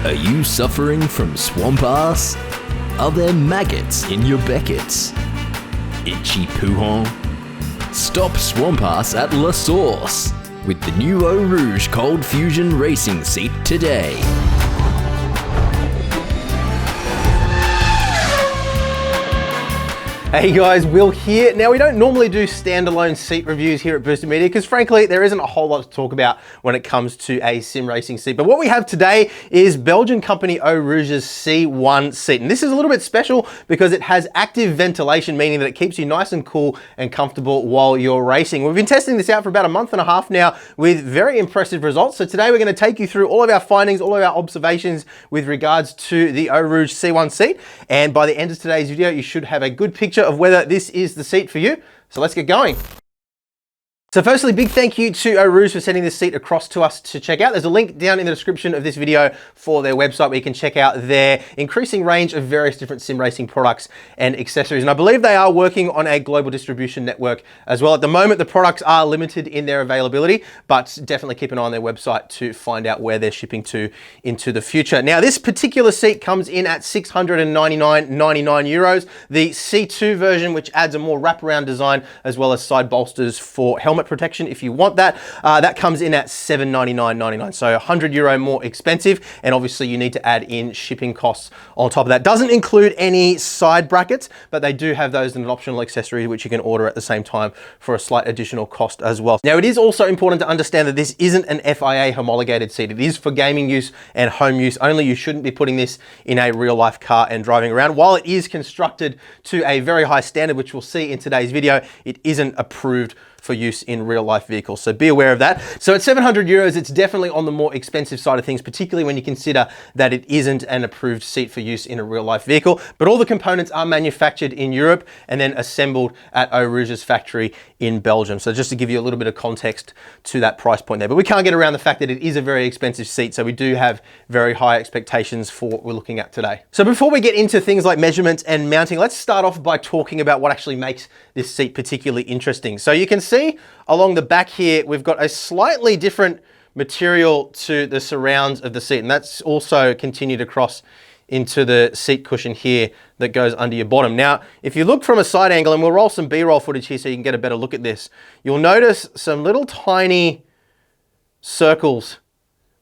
Are you suffering from swamp ass? Are there maggots in your beckets? Itchy poohon? Stop swamp ass at La Source with the new O-Rouge Cold Fusion Racing Seat today. Hey guys, Will here. Now, we don't normally do standalone seat reviews here at Boosted Media because frankly, there isn't a whole lot to talk about when it comes to a sim racing seat. But what we have today is Belgian company O-Rouge's C1 seat. And this is a little bit special because it has active ventilation, meaning that it keeps you nice and cool and comfortable while you're racing. We've been testing this out for about a month and a half now with very impressive results. So today we're going to take you through all of our findings, all of our observations with regards to the O-Rouge C1 seat. And by the end of today's video, you should have a good picture of whether this is the seat for you. So let's get going. So firstly, big thank you to O-Rouge for sending this seat across to us to check out. There's a link down in the description of this video for their website where you can check out their increasing range of various different sim racing products and accessories. And I believe they are working on a global distribution network as well. At the moment, the products are limited in their availability, but definitely keep an eye on their website to find out where they're shipping to into the future. Now, this particular seat comes in at €699.99. The C2 version, which adds a more wraparound design as well as side bolsters for helmet protection if you want that, that comes in at €799.99, so €100 more expensive, and obviously you need to add in shipping costs on top of that. Doesn't include any side brackets, but they do have those in an optional accessory which you can order at the same time for a slight additional cost as well. Now, it is also important to understand that this isn't an FIA homologated seat. It is for gaming use and home use only. You shouldn't be putting this in a real life car and driving around. While it is constructed to a very high standard, which we'll see in today's video, it isn't approved for use in real life vehicles. So be aware of that. So at €700, it's definitely on the more expensive side of things, particularly when you consider that it isn't an approved seat for use in a real life vehicle. But all the components are manufactured in Europe and then assembled at O-Rouge's factory in Belgium. So just to give you a little bit of context to that price point there. But we can't get around the fact that it is a very expensive seat. So we do have very high expectations for what we're looking at today. So before we get into things like measurements and mounting, let's start off by talking about what actually makes this seat particularly interesting. So you can see along the back here, we've got a slightly different material to the surrounds of the seat. And that's also continued across into the seat cushion here that goes under your bottom. Now, if you look from a side angle, and we'll roll some B-roll footage here so you can get a better look at this, you'll notice some little tiny circles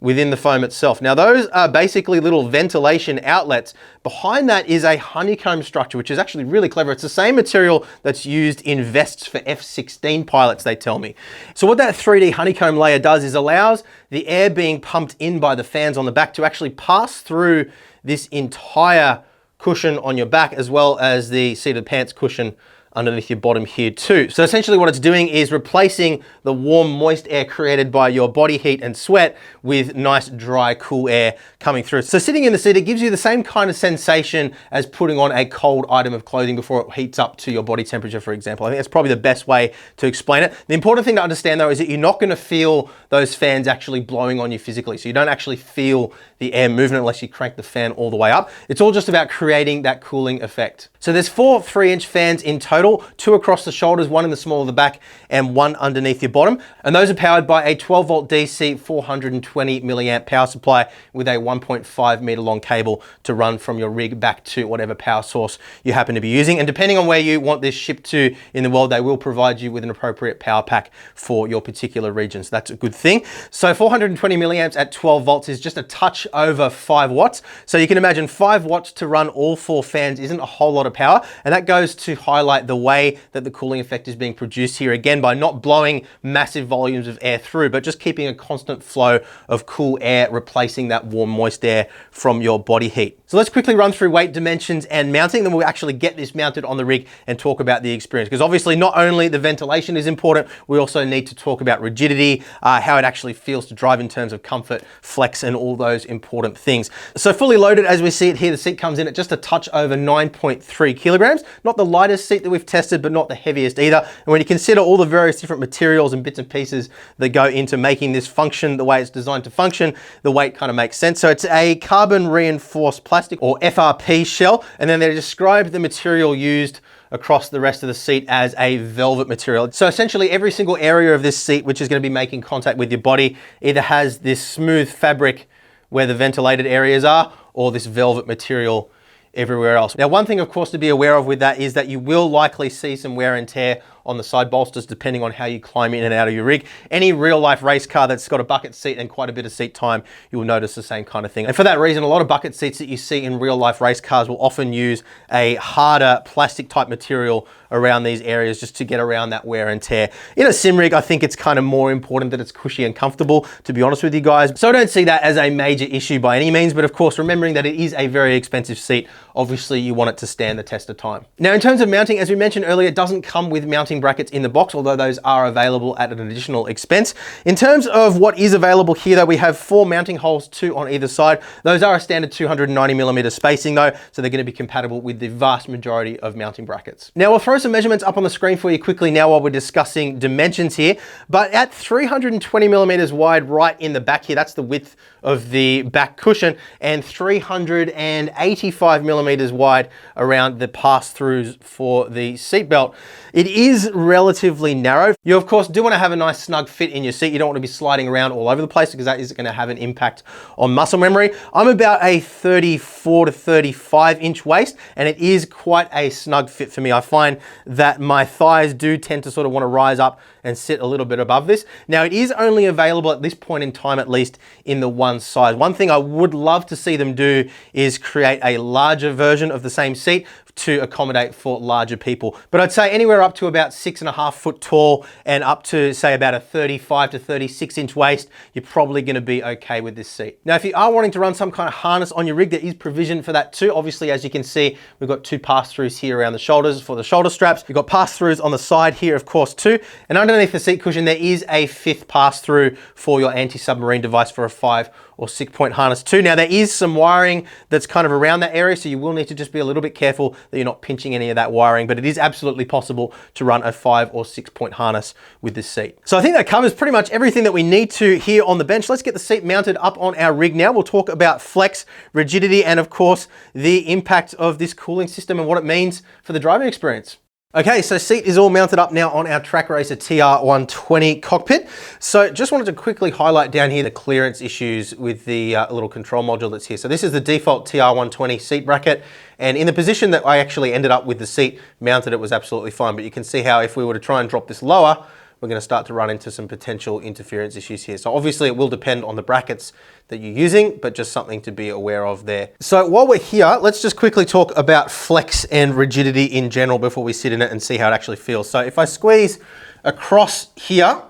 within the foam itself. Now, those are basically little ventilation outlets. Behind that is a honeycomb structure, which is actually really clever. It's the same material that's used in vests for F-16 pilots, they tell me. So what that 3D honeycomb layer does is allows the air being pumped in by the fans on the back to actually pass through this entire cushion on your back, as well as the seated pants cushion underneath your bottom here too. So essentially what it's doing is replacing the warm, moist air created by your body heat and sweat with nice, dry, cool air coming through. So sitting in the seat, it gives you the same kind of sensation as putting on a cold item of clothing before it heats up to your body temperature, for example. I think that's probably the best way to explain it. The important thing to understand though is that you're not gonna feel those fans actually blowing on you physically. So you don't actually feel the air movement unless you crank the fan all the way up. It's all just about creating that cooling effect. So there's 4 3-inch fans in total, 2 across the shoulders, 1 in the small of the back, and 1 underneath your bottom. And those are powered by a 12 volt DC, 420 milliamp power supply with a 1.5 meter long cable to run from your rig back to whatever power source you happen to be using. And depending on where you want this shipped to in the world, they will provide you with an appropriate power pack for your particular region. So that's a good thing. So 420 milliamps at 12 volts is just a touch over 5 watts. So you can imagine 5 watts to run all 4 fans isn't a whole lot of power. And that goes to highlight the way that the cooling effect is being produced here, again, by not blowing massive volumes of air through, but just keeping a constant flow of cool air, replacing that warm, moist air from your body heat. So let's quickly run through weight, dimensions, and mounting. Then we'll actually get this mounted on the rig and talk about the experience. Because obviously not only the ventilation is important, we also need to talk about rigidity, how it actually feels to drive in terms of comfort, flex, and all those important things. So fully loaded, as we see it here, the seat comes in at just a touch over 9.3 kilograms. Not the lightest seat that we've tested, but not the heaviest either. And when you consider all the various different materials and bits and pieces that go into making this function the way it's designed to function, the weight kind of makes sense. So it's a carbon reinforced plastic, or FRP shell, and then they describe the material used across the rest of the seat as a velvet material. So essentially every single area of this seat which is going to be making contact with your body either has this smooth fabric where the ventilated areas are, or this velvet material everywhere else. Now, one thing, of course, to be aware of with that is that you will likely see some wear and tear on the side bolsters depending on how you climb in and out of your rig. Any real life race car that's got a bucket seat and quite a bit of seat time, you will notice the same kind of thing. And for that reason, a lot of bucket seats that you see in real life race cars will often use a harder plastic type material around these areas just to get around that wear and tear. In a sim rig, I think it's kind of more important that it's cushy and comfortable, to be honest with you guys. So I don't see that as a major issue by any means, but of course, remembering that it is a very expensive seat, obviously you want it to stand the test of time. Now, in terms of mounting, as we mentioned earlier, it doesn't come with mounting brackets in the box, although those are available at an additional expense. In terms of what is available here, though, we have 4 mounting holes, 2 on either side. Those are a standard 290mm spacing though, so they're going to be compatible with the vast majority of mounting brackets. Now, we'll throw some measurements up on the screen for you quickly now while we're discussing dimensions here, but at 320mm wide right in the back here, that's the width of the back cushion, and 385mm wide around the pass-throughs for the seatbelt. It is relatively narrow. You of course do want to have a nice snug fit in your seat. You don't want to be sliding around all over the place because that is going to have an impact on muscle memory. I'm about a 34 to 35 inch waist, and it is quite a snug fit for me. I find that my thighs do tend to sort of want to rise up and sit a little bit above this. Now, it is only available at this point in time, at least in the one size. One thing I would love to see them do is create a larger version of the same seat to accommodate for larger people. But I'd say anywhere up to about 6.5 foot tall and up to say about a 35 to 36 inch waist, you're probably gonna be okay with this seat. Now, if you are wanting to run some kind of harness on your rig, there is provision for that too. Obviously, as you can see, we've got 2 pass-throughs here around the shoulders for the shoulder straps. You've got pass-throughs on the side here, of course, too. And underneath the seat cushion, there is a 5th pass-through for your anti-submarine device for a 5 or 6 point harness too. Now, there is some wiring that's kind of around that area, so you will need to just be a little bit careful that you're not pinching any of that wiring, but it is absolutely possible to run a 5 or 6 point harness with this seat. So I think that covers pretty much everything that we need to here on the bench. Let's get the seat mounted up on our rig now. We'll talk about flex, rigidity, and of course, the impact of this cooling system and what it means for the driving experience. Okay, so seat is all mounted up now on our Track Racer TR120 cockpit. So just wanted to quickly highlight down here the clearance issues with the little control module that's here. So this is the default TR120 seat bracket, and in the position that I actually ended up with the seat mounted, it was absolutely fine. But you can see how if we were to try and drop this lower, we're going to start to run into some potential interference issues here. So obviously it will depend on the brackets that you're using, but just something to be aware of there. So while we're here, let's just quickly talk about flex and rigidity in general before we sit in it and see how it actually feels. So if I squeeze across here,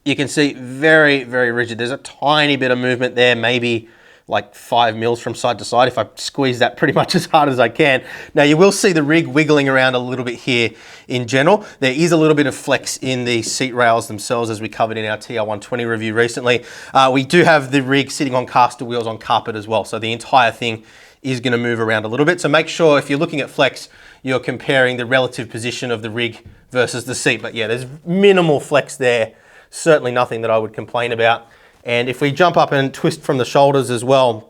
you can see very, very rigid. There's a tiny bit of movement there, maybe like 5 mils from side to side if I squeeze that pretty much as hard as I can. Now, you will see the rig wiggling around a little bit here in general. There is a little bit of flex in the seat rails themselves, as we covered in our TR120 review recently. We do have the rig sitting on caster wheels on carpet as well, so the entire thing is going to move around a little bit. So make sure if you're looking at flex, you're comparing the relative position of the rig versus the seat. But yeah, there's minimal flex there. Certainly nothing that I would complain about. And if we jump up and twist from the shoulders as well,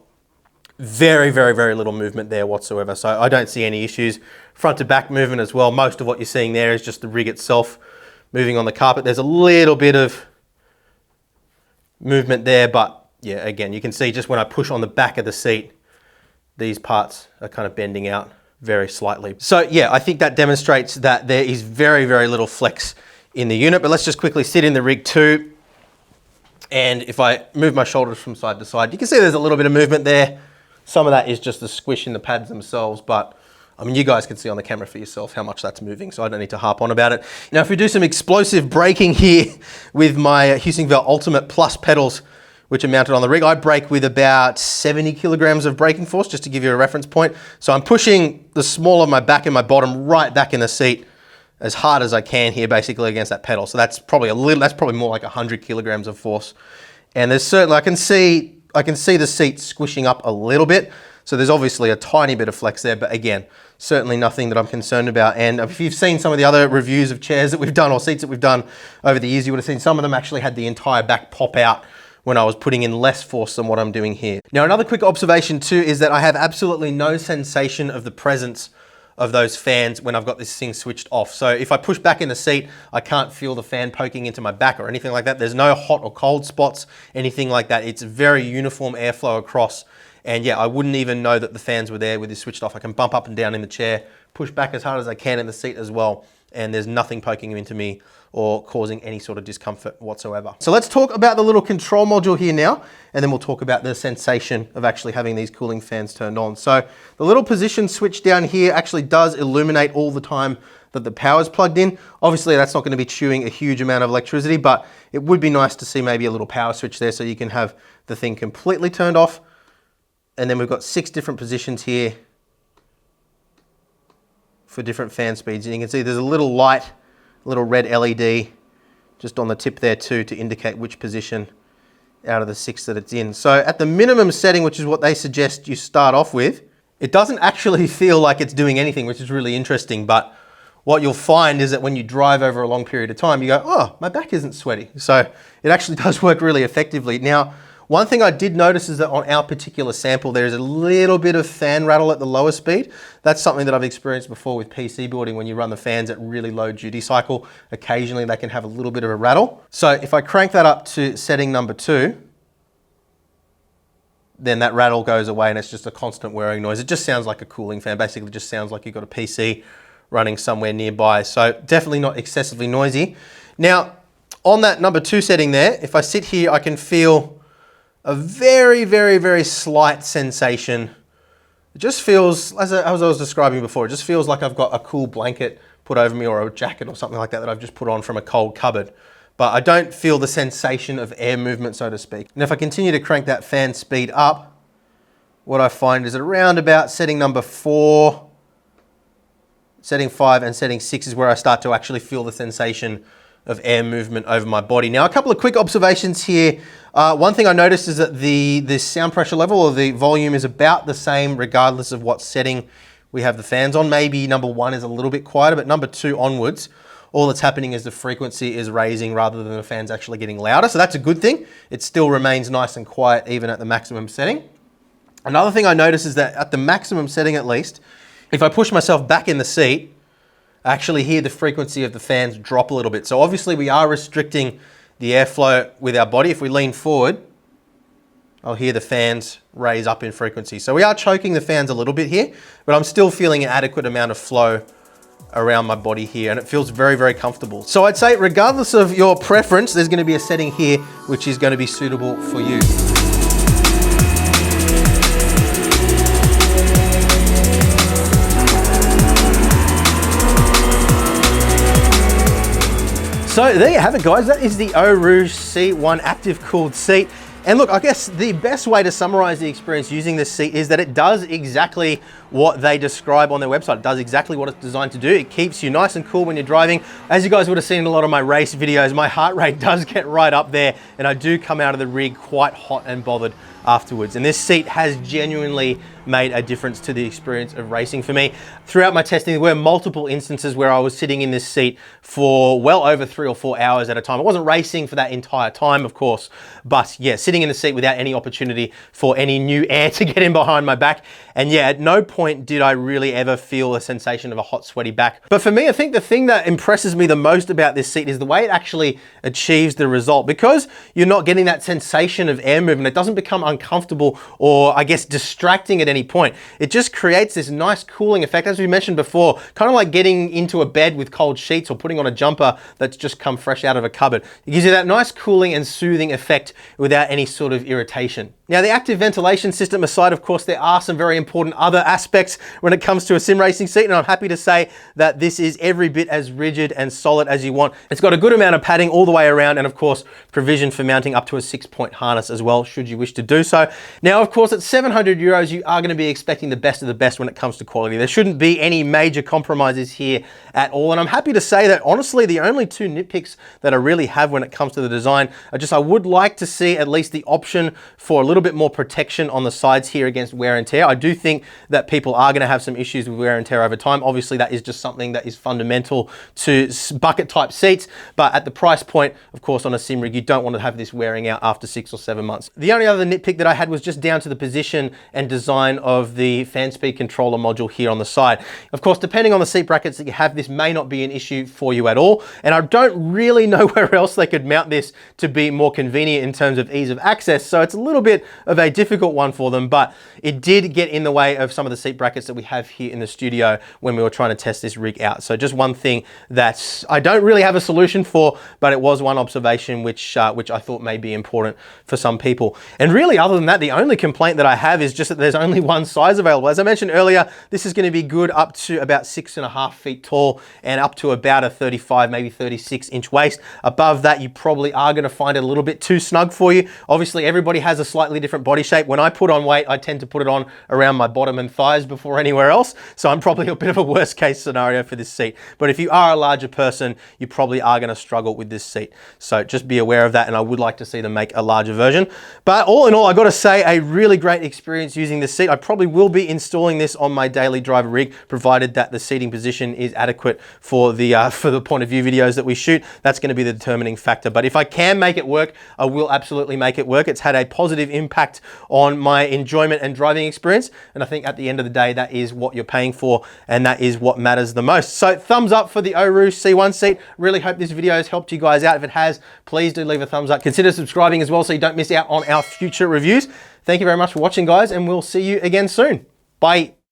very, very, very little movement there whatsoever. So I don't see any issues. Front to back movement as well. Most of what you're seeing there is just the rig itself moving on the carpet. There's a little bit of movement there, but yeah, again, you can see just when I push on the back of the seat, these parts are kind of bending out very slightly. So yeah, I think that demonstrates that there is very, very little flex in the unit, but let's just quickly sit in the rig too. And if I move my shoulders from side to side, you can see there's a little bit of movement there. Some of that is just the squish in the pads themselves, but I mean, you guys can see on the camera for yourself how much that's moving, so I don't need to harp on about it. Now, if we do some explosive braking here with my HEUSINKVELD Ultimate Plus pedals, which are mounted on the rig, I brake with about 70 kilograms of braking force, just to give you a reference point. So I'm pushing the small of my back and my bottom right back in the seat as hard as I can here, basically against that pedal. So that's probably more like 100 kilograms of force. And there's certainly, I can see the seat squishing up a little bit. So there's obviously a tiny bit of flex there, but again, certainly nothing that I'm concerned about. And if you've seen some of the other reviews of chairs that we've done or seats that we've done over the years, you would have seen some of them actually had the entire back pop out when I was putting in less force than what I'm doing here. Now, another quick observation too is that I have absolutely no sensation of the presence of those fans when I've got this thing switched off. So if I push back in the seat, I can't feel the fan poking into my back or anything like that. There's no hot or cold spots, anything like that. It's very uniform airflow across. And yeah, I wouldn't even know that the fans were there with this switched off. I can bump up and down in the chair, push back as hard as I can in the seat as well, and there's nothing poking into me or causing any sort of discomfort whatsoever. So let's talk about the little control module here now, and then we'll talk about the sensation of actually having these cooling fans turned on. So the little position switch down here actually does illuminate all the time that the power is plugged in. Obviously that's not going to be chewing a huge amount of electricity, but it would be nice to see maybe a little power switch there so you can have the thing completely turned off. And then we've got 6 different positions here for different fan speeds. And you can see there's a little light, little red LED just on the tip there too to indicate which position out of the 6 that it's in. So at the minimum setting, which is what they suggest you start off with, it doesn't actually feel like it's doing anything, which is really interesting. But what you'll find is that when you drive over a long period of time, you go, oh, my back isn't sweaty. So it actually does work really effectively. Now, one thing I did notice is that on our particular sample, there is a little bit of fan rattle at the lower speed. That's something that I've experienced before with PC building. When you run the fans at really low duty cycle, occasionally they can have a little bit of a rattle. So if I crank that up to setting number 2, then that rattle goes away and it's just a constant whirring noise. It just sounds like a cooling fan. Basically just sounds like you've got a PC running somewhere nearby. So definitely not excessively noisy. Now, on that number 2 setting there, if I sit here, I can feel a very, very, very slight sensation. It just feels, as I was describing before, it just feels like I've got a cool blanket put over me or a jacket or something like that that I've just put on from a cold cupboard. But I don't feel the sensation of air movement, so to speak. And if I continue to crank that fan speed up, what I find is at around about setting number 4, setting 5 and setting 6 is where I start to actually feel the sensation of air movement over my body. Now, a couple of quick observations here. One thing I noticed is that the sound pressure level or the volume is about the same regardless of what setting we have the fans on. Maybe number 1 is a little bit quieter, but number 2 onwards, all that's happening is the frequency is raising rather than the fans actually getting louder. So that's a good thing. It still remains nice and quiet even at the maximum setting. Another thing I noticed is that at the maximum setting at least, if I push myself back in the seat, I actually hear the frequency of the fans drop a little bit. So obviously we are restricting the airflow with our body. If we lean forward, I'll hear the fans raise up in frequency. So we are choking the fans a little bit here, but I'm still feeling an adequate amount of flow around my body here, and it feels very, very comfortable. So I'd say regardless of your preference, there's going to be a setting here which is going to be suitable for you. So there you have it, guys. That is the O-Rouge C1 active cooled seat. And look, I guess the best way to summarize the experience using this seat is that it does exactly what they describe on their website. It does exactly what it's designed to do. It keeps you nice and cool when you're driving. As you guys would have seen in a lot of my race videos, my heart rate does get right up there and I do come out of the rig quite hot and bothered afterwards. And this seat has genuinely made a difference to the experience of racing for me. Throughout my testing, there were multiple instances where I was sitting in this seat for well over 3 or 4 hours at a time. I wasn't racing for that entire time, of course, but yeah, sitting in the seat without any opportunity for any new air to get in behind my back. And yeah, at no point did I really ever feel a sensation of a hot, sweaty back. But for me, I think the thing that impresses me the most about this seat is the way it actually achieves the result. Because you're not getting that sensation of air movement, it doesn't become uncomfortable or I guess distracting at any point. It just creates this nice cooling effect, as we mentioned before, kind of like getting into a bed with cold sheets or putting on a jumper that's just come fresh out of a cupboard. It gives you that nice cooling and soothing effect without any sort of irritation. Now, the active ventilation system aside, of course, there are some very important other aspects when it comes to a sim racing seat, and I'm happy to say that this is every bit as rigid and solid as you want. It's got a good amount of padding all the way around, and of course, provision for mounting up to a 6-point harness as well, should you wish to do so. Now, of course, at 700 euros, you are going to be expecting the best of the best when it comes to quality. There shouldn't be any major compromises here at all, and I'm happy to say that, honestly, the only 2 nitpicks that I really have when it comes to the design are just I would like to see at least the option for a little little bit more protection on the sides here against wear and tear. I do think that people are going to have some issues with wear and tear over time. Obviously, that is just something that is fundamental to bucket type seats, but at the price point, of course, on a sim rig, you don't want to have this wearing out after 6 or 7 months. The only other nitpick that I had was just down to the position and design of the fan speed controller module here on the side. Of course, depending on the seat brackets that you have, this may not be an issue for you at all, and I don't really know where else they could mount this to be more convenient in terms of ease of access, so it's a little bit of a difficult one for them, but it did get in the way of some of the seat brackets that we have here in the studio when we were trying to test this rig out. So just one thing that I don't really have a solution for, but it was one observation which I thought may be important for some people. And really, other than that, the only complaint that I have is just that there's only one size available. As I mentioned earlier, this is going to be good up to about 6.5 feet tall and up to about a 35, maybe 36 inch waist. Above that, you probably are going to find it a little bit too snug for you. Obviously, everybody has a slightly different body shape. When I put on weight, I tend to put it on around my bottom and thighs before anywhere else. So I'm probably a bit of a worst case scenario for this seat. But if you are a larger person, you probably are going to struggle with this seat. So just be aware of that, and I would like to see them make a larger version. But all in all, I got to say, a really great experience using this seat. I probably will be installing this on my daily driver rig, provided that the seating position is adequate for the point of view videos that we shoot. That's going to be the determining factor. But if I can make it work, I will absolutely make it work. It's had a positive impact on my enjoyment and driving experience, and I think at the end of the day, that is what you're paying for, and that is what matters the most. So thumbs up for the O-Rouge C1 seat. Really hope this video has helped you guys out. If it has, please do leave a thumbs up. Consider subscribing as well so you don't miss out on our future reviews. Thank you very much for watching, guys, and we'll see you again soon. Bye.